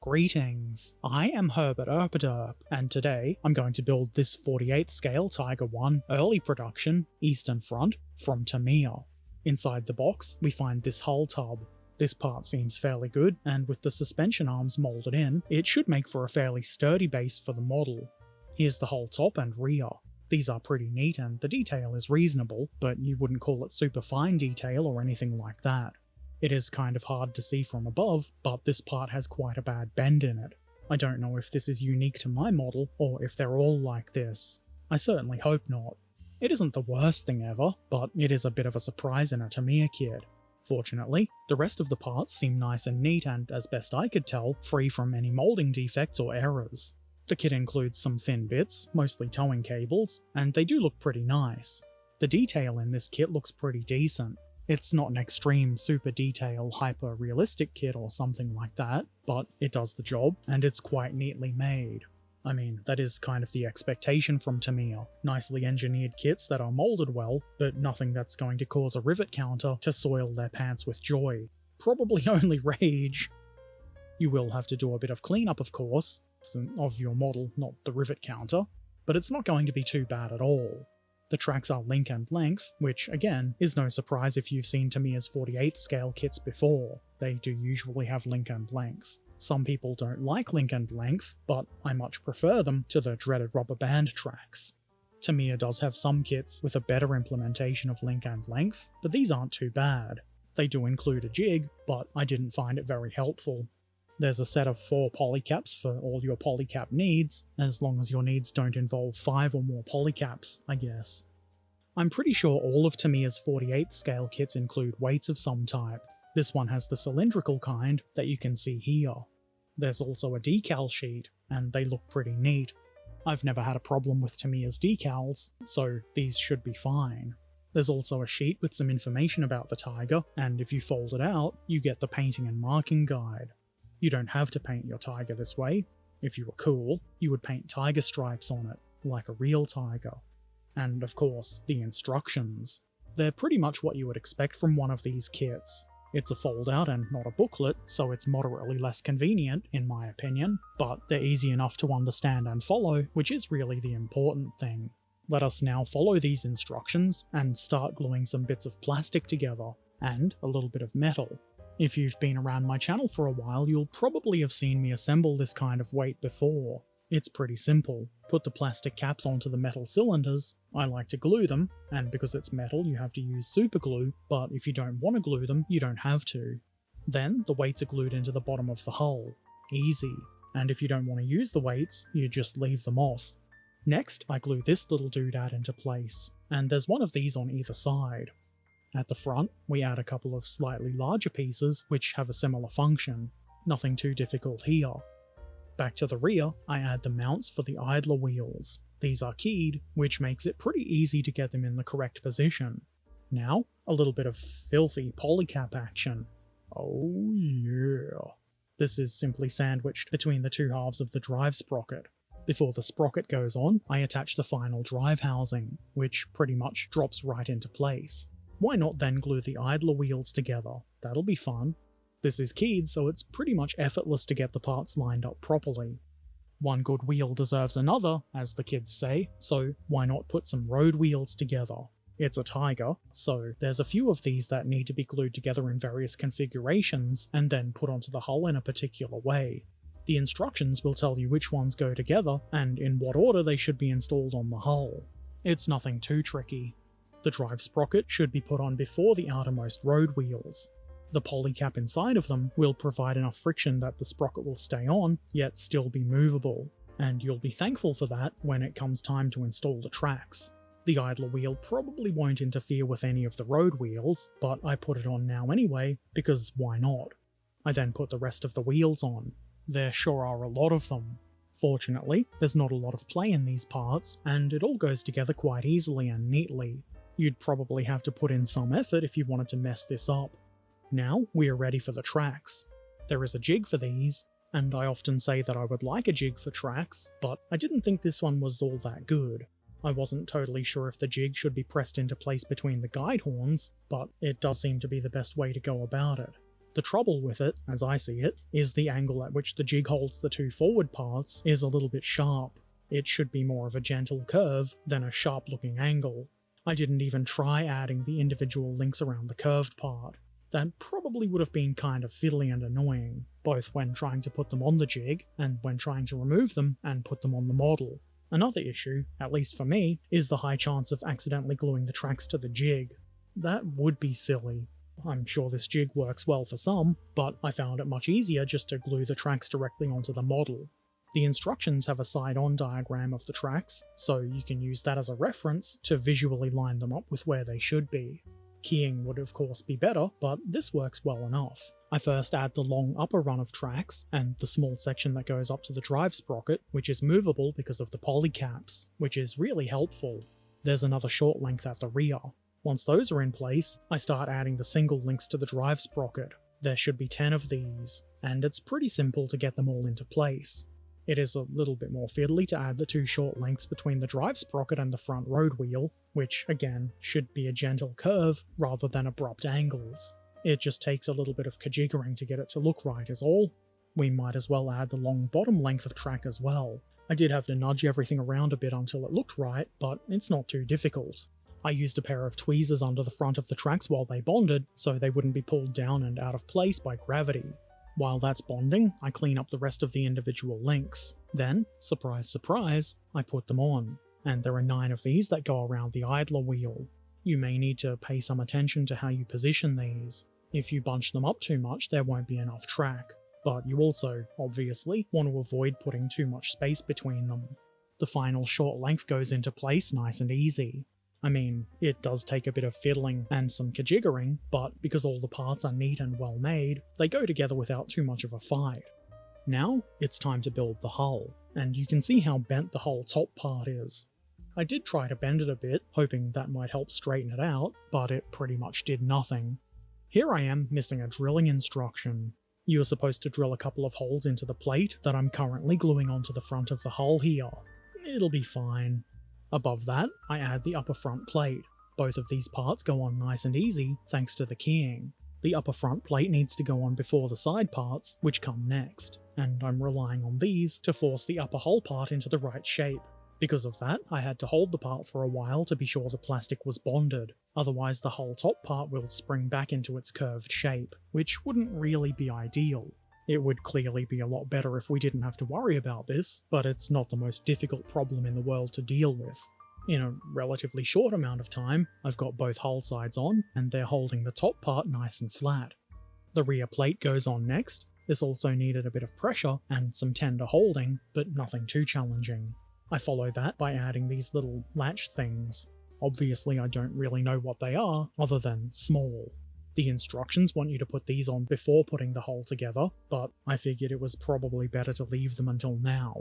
Greetings, I am Herbert Erpaderp, and today I'm going to build this 48th scale Tiger 1 early production Eastern Front from Tamiya. Inside the box, we find this hull tub. This part seems fairly good, and with the suspension arms moulded in, it should make for a fairly sturdy base for the model. Here's the whole top and rear. These are pretty neat and the detail is reasonable, but you wouldn't call it super fine detail or anything like that. It is kind of hard to see from above, but this part has quite a bad bend in it. I don't know if this is unique to my model, or if they're all like this. I certainly hope not. It isn't the worst thing ever, but it is a bit of a surprise in a Tamiya kit. Fortunately, the rest of the parts seem nice and neat and, as best I could tell, free from any moulding defects or errors. The kit includes some thin bits, mostly towing cables, and they do look pretty nice. The detail in this kit looks pretty decent. It's not an extreme super detail hyper realistic kit or something like that, but it does the job and it's quite neatly made. I mean, that is kind of the expectation from Tamiya. Nicely engineered kits that are moulded well, but nothing that's going to cause a rivet counter to soil their pants with joy. Probably only rage. You will have to do a bit of cleanup, of course, of your model, not the rivet counter, but it's not going to be too bad at all. The tracks are link and length, which, again, is no surprise if you've seen Tamiya's 48th scale kits before. They do usually have link and length. Some people don't like link and length, but I much prefer them to the dreaded rubber band tracks. Tamiya does have some kits with a better implementation of link and length, but these aren't too bad. They do include a jig, but I didn't find it very helpful. There's a set of 4 polycaps for all your polycap needs, as long as your needs don't involve 5 or more polycaps, I guess. I'm pretty sure all of Tamiya's 48th scale kits include weights of some type. This one has the cylindrical kind that you can see here. There's also a decal sheet, and they look pretty neat. I've never had a problem with Tamiya's decals, so these should be fine. There's also a sheet with some information about the Tiger, and if you fold it out, you get the painting and marking guide. You don't have to paint your Tiger this way. If you were cool, you would paint tiger stripes on it, like a real Tiger. And of course, the instructions. They're pretty much what you would expect from one of these kits. It's a fold-out and not a booklet, so it's moderately less convenient, in my opinion, but they're easy enough to understand and follow, which is really the important thing. Let us now follow these instructions and start gluing some bits of plastic together, and a little bit of metal. If you've been around my channel for a while, you'll probably have seen me assemble this kind of weight before. It's pretty simple. Put the plastic caps onto the metal cylinders. I like to glue them, and because it's metal you have to use super glue, but if you don't want to glue them, you don't have to. Then the weights are glued into the bottom of the hull. Easy. And if you don't want to use the weights, you just leave them off. Next, I glue this little doodad into place, and there's one of these on either side. At the front, we add a couple of slightly larger pieces which have a similar function. Nothing too difficult here. Back to the rear, I add the mounts for the idler wheels. These are keyed, which makes it pretty easy to get them in the correct position. Now, a little bit of filthy polycap action. Oh yeah. This is simply sandwiched between the two halves of the drive sprocket. Before the sprocket goes on, I attach the final drive housing, which pretty much drops right into place. Why not then glue the idler wheels together? That'll be fun. This is keyed, so it's pretty much effortless to get the parts lined up properly. One good wheel deserves another, as the kids say, so why not put some road wheels together? It's a Tiger, so there's a few of these that need to be glued together in various configurations and then put onto the hull in a particular way. The instructions will tell you which ones go together and in what order they should be installed on the hull. It's nothing too tricky. The drive sprocket should be put on before the outermost road wheels. The polycap inside of them will provide enough friction that the sprocket will stay on, yet still be movable, and you'll be thankful for that when it comes time to install the tracks. The idler wheel probably won't interfere with any of the road wheels, but I put it on now anyway, because why not? I then put the rest of the wheels on. There sure are a lot of them. Fortunately, there's not a lot of play in these parts, and it all goes together quite easily and neatly. You'd probably have to put in some effort if you wanted to mess this up. Now, we are ready for the tracks. There is a jig for these, and I often say that I would like a jig for tracks, but I didn't think this one was all that good. I wasn't totally sure if the jig should be pressed into place between the guide horns, but it does seem to be the best way to go about it. The trouble with it, as I see it, is the angle at which the jig holds the two forward parts is a little bit sharp. It should be more of a gentle curve than a sharp-looking angle. I didn't even try adding the individual links around the curved part. That probably would have been kind of fiddly and annoying, both when trying to put them on the jig and when trying to remove them and put them on the model. Another issue, at least for me, is the high chance of accidentally gluing the tracks to the jig. That would be silly. I'm sure this jig works well for some, but I found it much easier just to glue the tracks directly onto the model. The instructions have a side-on diagram of the tracks, so you can use that as a reference to visually line them up with where they should be. Keying would of course be better, but this works well enough. I first add the long upper run of tracks, and the small section that goes up to the drive sprocket, which is movable because of the polycaps, which is really helpful. There's another short length at the rear. Once those are in place, I start adding the single links to the drive sprocket. There should be 10 of these, and it's pretty simple to get them all into place. It is a little bit more fiddly to add the two short lengths between the drive sprocket and the front road wheel, which, again, should be a gentle curve rather than abrupt angles. It just takes a little bit of kajiggering to get it to look right is all. We might as well add the long bottom length of track as well. I did have to nudge everything around a bit until it looked right, but it's not too difficult. I used a pair of tweezers under the front of the tracks while they bonded, so they wouldn't be pulled down and out of place by gravity. While that's bonding, I clean up the rest of the individual links. Then, surprise surprise, I put them on. And there are 9 of these that go around the idler wheel. You may need to pay some attention to how you position these. If you bunch them up too much, there won't be enough track. But you also, obviously, want to avoid putting too much space between them. The final short length goes into place nice and easy. I mean, it does take a bit of fiddling and some kajiggering, but because all the parts are neat and well made, they go together without too much of a fight. Now, it's time to build the hull, and you can see how bent the whole top part is. I did try to bend it a bit, hoping that might help straighten it out, but it pretty much did nothing. Here I am missing a drilling instruction. You are supposed to drill a couple of holes into the plate that I'm currently gluing onto the front of the hull here. It'll be fine. Above that, I add the upper front plate. Both of these parts go on nice and easy, thanks to the keying. The upper front plate needs to go on before the side parts, which come next, and I'm relying on these to force the upper hull part into the right shape. Because of that, I had to hold the part for a while to be sure the plastic was bonded, otherwise the whole top part will spring back into its curved shape, which wouldn't really be ideal. It would clearly be a lot better if we didn't have to worry about this, but it's not the most difficult problem in the world to deal with. In a relatively short amount of time, I've got both hull sides on, and they're holding the top part nice and flat. The rear plate goes on next. This also needed a bit of pressure and some tender holding, but nothing too challenging. I follow that by adding these little latch things. Obviously I don't really know what they are, other than small. The instructions want you to put these on before putting the hull together, but I figured it was probably better to leave them until now.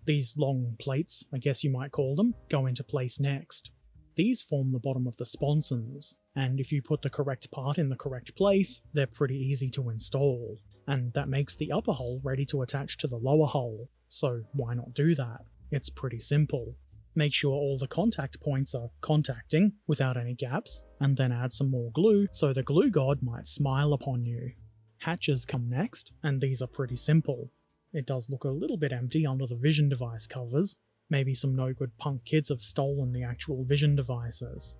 These long plates, I guess you might call them, go into place next. These form the bottom of the sponsons, and if you put the correct part in the correct place, they're pretty easy to install. And that makes the upper hull ready to attach to the lower hull, so why not do that? It's pretty simple. Make sure all the contact points are contacting without any gaps, and then add some more glue so the glue god might smile upon you. Hatches come next, and these are pretty simple. It does look a little bit empty under the vision device covers. Maybe some no-good punk kids have stolen the actual vision devices.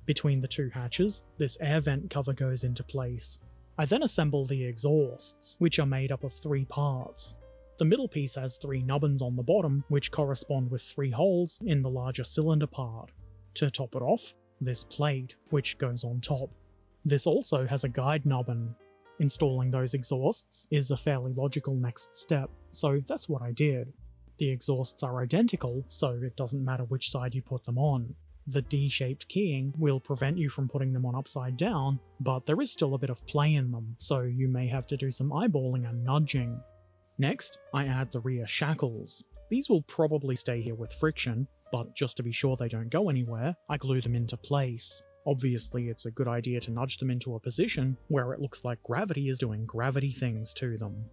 Between the two hatches, this air vent cover goes into place. I then assemble the exhausts, which are made up of 3 parts. The middle piece has 3 nubbins on the bottom, which correspond with 3 holes in the larger cylinder part. To top it off, this plate, which goes on top. This also has a guide nubbin. Installing those exhausts is a fairly logical next step, so that's what I did. The exhausts are identical, so it doesn't matter which side you put them on. The D-shaped keying will prevent you from putting them on upside down, but there is still a bit of play in them, so you may have to do some eyeballing and nudging. Next, I add the rear shackles. These will probably stay here with friction, but just to be sure they don't go anywhere, I glue them into place. Obviously, it's a good idea to nudge them into a position where it looks like gravity is doing gravity things to them.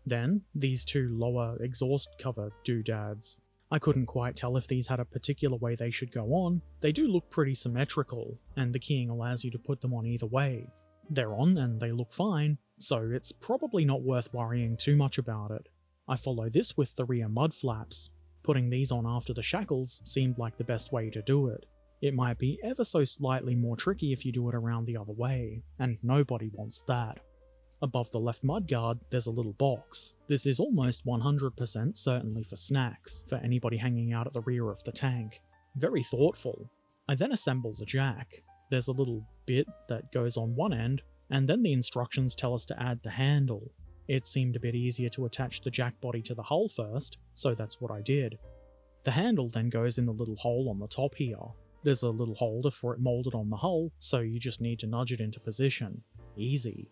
Then, these 2 lower exhaust cover doodads. I couldn't quite tell if these had a particular way they should go on. They do look pretty symmetrical, and the keying allows you to put them on either way. They're on and they look fine, so it's probably not worth worrying too much about it. I follow this with the rear mud flaps. Putting these on after the shackles seemed like the best way to do it. It might be ever so slightly more tricky if you do it around the other way, and nobody wants that. Above the left mudguard, there's a little box. This is almost 100% certainly for snacks, for anybody hanging out at the rear of the tank. Very thoughtful. I then assemble the jack. There's a little bit that goes on one end, and then the instructions tell us to add the handle. It seemed a bit easier to attach the jack body to the hull first, so that's what I did. The handle then goes in the little hole on the top here. There's a little holder for it moulded on the hull, so you just need to nudge it into position. Easy.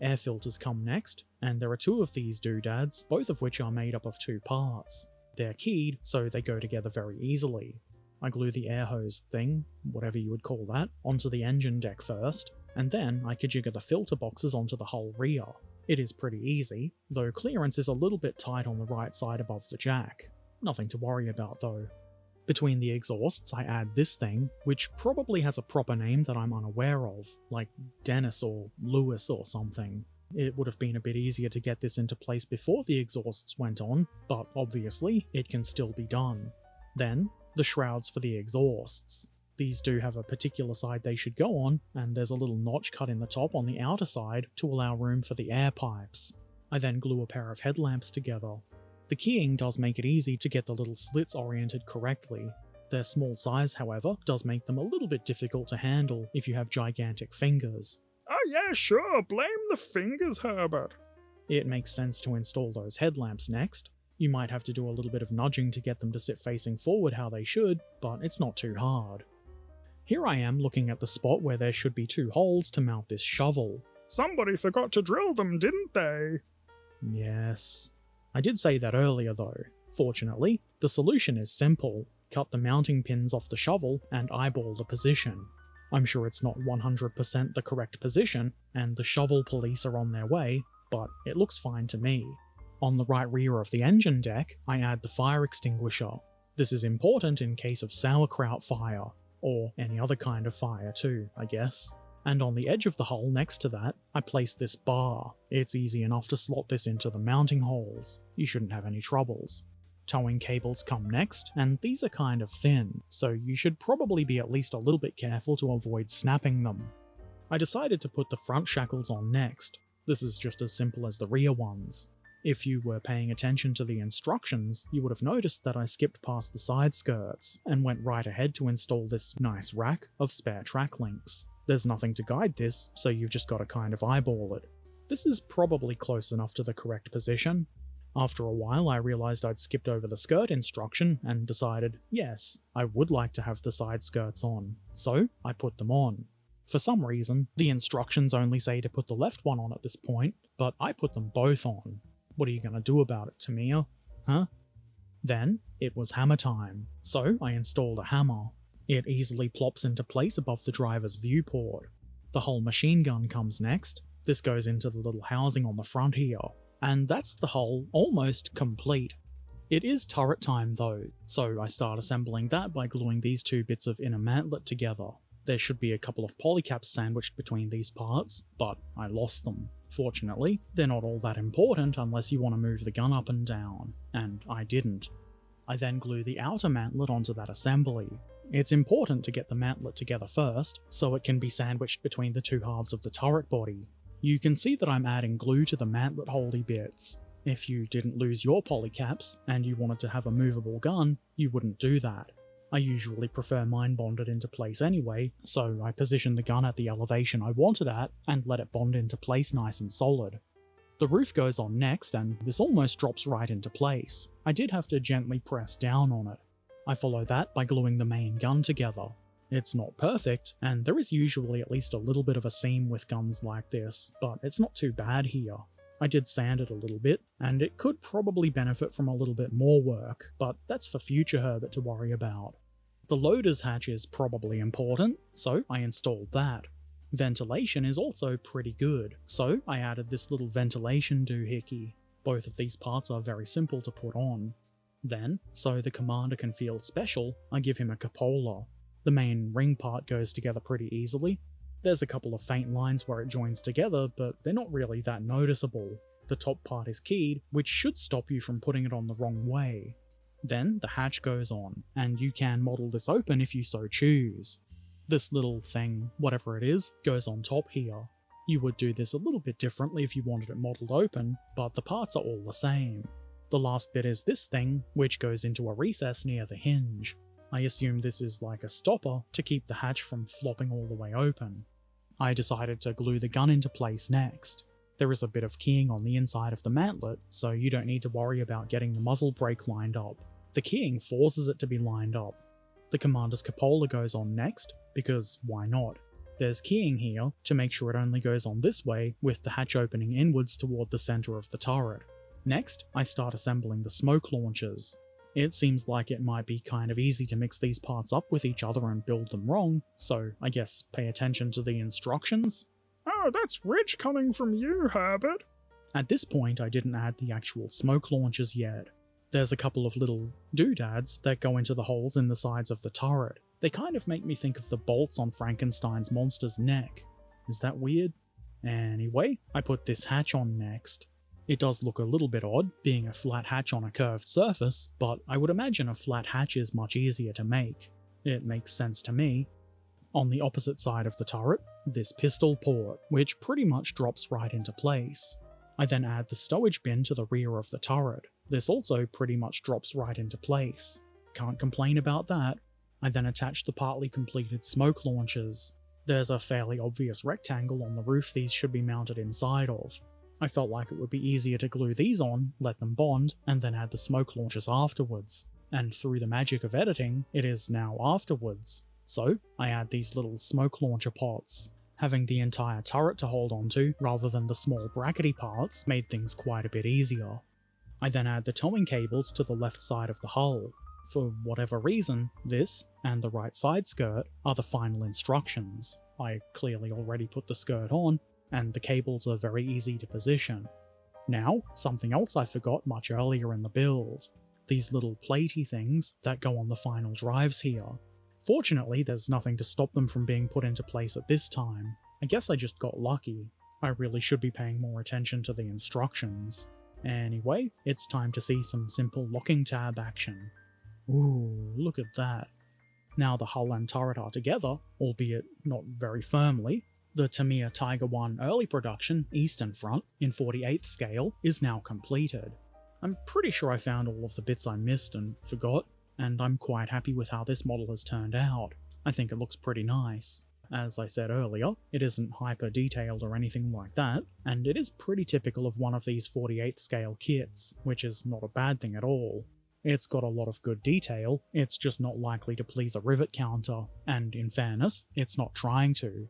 Air filters come next, and there are two of these doodads, both of which are made up of two parts. They're keyed, so they go together very easily. I glue the air hose thing, whatever you would call that, onto the engine deck first, and then I jigger the filter boxes onto the hull rear. It is pretty easy, though clearance is a little bit tight on the right side above the jack. Nothing to worry about though. Between the exhausts I add this thing, which probably has a proper name that I'm unaware of, like Dennis or Lewis or something. It would have been a bit easier to get this into place before the exhausts went on, but obviously it can still be done. Then, the shrouds for the exhausts. These do have a particular side they should go on, and there's a little notch cut in the top on the outer side to allow room for the air pipes. I then glue a pair of headlamps together. The keying does make it easy to get the little slits oriented correctly. Their small size, however, does make them a little bit difficult to handle if you have gigantic fingers. Oh yeah, sure, blame the fingers, Herbert. It makes sense to install those headlamps next. You might have to do a little bit of nudging to get them to sit facing forward how they should, but it's not too hard. Here I am looking at the spot where there should be two holes to mount this shovel. Somebody forgot to drill them, didn't they? Yes. I did say that earlier though. Fortunately, the solution is simple. Cut the mounting pins off the shovel and eyeball the position. I'm sure it's not 100% the correct position, and the shovel police are on their way, but it looks fine to me. On the right rear of the engine deck, I add the fire extinguisher. This is important in case of sauerkraut fire, or any other kind of fire too, I guess. And on the edge of the hull next to that, I place this bar. It's easy enough to slot this into the mounting holes. You shouldn't have any troubles. Towing cables come next, and these are kind of thin, so you should probably be at least a little bit careful to avoid snapping them. I decided to put the front shackles on next. This is just as simple as the rear ones. If you were paying attention to the instructions, you would have noticed that I skipped past the side skirts and went right ahead to install this nice rack of spare track links. There's nothing to guide this, so you've just got to kind of eyeball it. This is probably close enough to the correct position. After a while I realized I'd skipped over the skirt instruction and decided, yes, I would like to have the side skirts on, so I put them on. For some reason, the instructions only say to put the left one on at this point, but I put them both on. What are you going to do about it, Tamiya? Huh? Then, it was hammer time, so I installed a hammer. It easily plops into place above the driver's viewport. The whole machine gun comes next. This goes into the little housing on the front here. And that's the hull almost complete. It is turret time though, so I start assembling that by gluing these two bits of inner mantlet together. There should be a couple of polycaps sandwiched between these parts, but I lost them. Fortunately, they're not all that important unless you want to move the gun up and down, and I didn't. I then glue the outer mantlet onto that assembly. It's important to get the mantlet together first, so it can be sandwiched between the two halves of the turret body. You can see that I'm adding glue to the mantlet holdy bits. If you didn't lose your polycaps, and you wanted to have a movable gun, you wouldn't do that. I usually prefer mine bonded into place anyway, so I positioned the gun at the elevation I wanted at, and let it bond into place nice and solid. The roof goes on next, and this almost drops right into place. I did have to gently press down on it. I follow that by gluing the main gun together. It's not perfect, and there is usually at least a little bit of a seam with guns like this, but it's not too bad here. I did sand it a little bit, and it could probably benefit from a little bit more work, but that's for future Herbert to worry about. The loader's hatch is probably important, so I installed that. Ventilation is also pretty good, so I added this little ventilation doohickey. Both of these parts are very simple to put on. Then, so the commander can feel special, I give him a cupola. The main ring part goes together pretty easily. There's a couple of faint lines where it joins together, but they're not really that noticeable. The top part is keyed, which should stop you from putting it on the wrong way. Then the hatch goes on, and you can model this open if you so choose. This little thing, whatever it is, goes on top here. You would do this a little bit differently if you wanted it modelled open, but the parts are all the same. The last bit is this thing, which goes into a recess near the hinge. I assume this is like a stopper to keep the hatch from flopping all the way open. I decided to glue the gun into place next. There is a bit of keying on the inside of the mantlet, so you don't need to worry about getting the muzzle brake lined up. The keying forces it to be lined up. The commander's cupola goes on next, because why not? There's keying here to make sure it only goes on this way, with the hatch opening inwards toward the center of the turret. Next, I start assembling the smoke launchers. It seems like it might be kind of easy to mix these parts up with each other and build them wrong, so I guess pay attention to the instructions. Oh, that's rich coming from you, Herbert. At this point, I didn't add the actual smoke launchers yet. There's a couple of little doodads that go into the holes in the sides of the turret. They kind of make me think of the bolts on Frankenstein's monster's neck. Is that weird? Anyway, I put this hatch on next. It does look a little bit odd, being a flat hatch on a curved surface, but I would imagine a flat hatch is much easier to make. It makes sense to me. On the opposite side of the turret, this pistol port, which pretty much drops right into place. I then add the stowage bin to the rear of the turret. This also pretty much drops right into place. Can't complain about that. I then attach the partly completed smoke launchers. There's a fairly obvious rectangle on the roof these should be mounted inside of. I felt like it would be easier to glue these on, let them bond, and then add the smoke launchers afterwards. And through the magic of editing, it is now afterwards. So, I add these little smoke launcher pots. Having the entire turret to hold onto, rather than the small brackety parts, made things quite a bit easier. I then add the towing cables to the left side of the hull. For whatever reason, this, and the right side skirt, are the final instructions. I clearly already put the skirt on, and the cables are very easy to position. Now, something else I forgot much earlier in the build. These little platey things that go on the final drives here. Fortunately, there's nothing to stop them from being put into place at this time. I guess I just got lucky. I really should be paying more attention to the instructions. Anyway, it's time to see some simple locking tab action. Ooh, look at that. Now the hull and turret are together, albeit not very firmly. The Tamiya Tiger 1 early production, Eastern Front, in 48th scale, is now completed. I'm pretty sure I found all of the bits I missed and forgot, and I'm quite happy with how this model has turned out. I think it looks pretty nice. As I said earlier, it isn't hyper detailed or anything like that, and it is pretty typical of one of these 48th scale kits, which is not a bad thing at all. It's got a lot of good detail, it's just not likely to please a rivet counter, and in fairness, it's not trying to.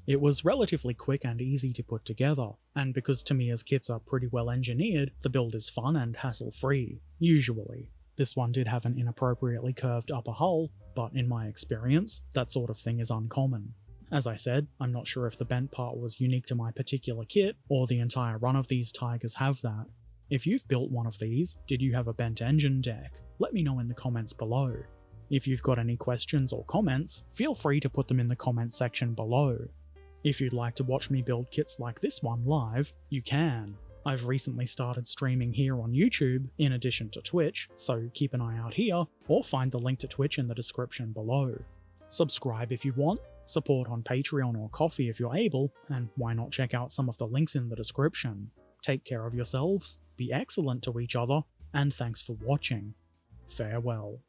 It was relatively quick and easy to put together, and because Tamiya's kits are pretty well engineered, the build is fun and hassle-free, usually. This one did have an inappropriately curved upper hull, but in my experience, that sort of thing is uncommon. As I said, I'm not sure if the bent part was unique to my particular kit, or the entire run of these Tigers have that. If you've built one of these, did you have a bent engine deck? Let me know in the comments below. If you've got any questions or comments, feel free to put them in the comment section below. If you'd like to watch me build kits like this one live, you can. I've recently started streaming here on YouTube, in addition to Twitch, so keep an eye out here, or find the link to Twitch in the description below. Subscribe if you want, support on Patreon or Ko-fi if you're able, and why not check out some of the links in the description. Take care of yourselves, be excellent to each other, and thanks for watching. Farewell.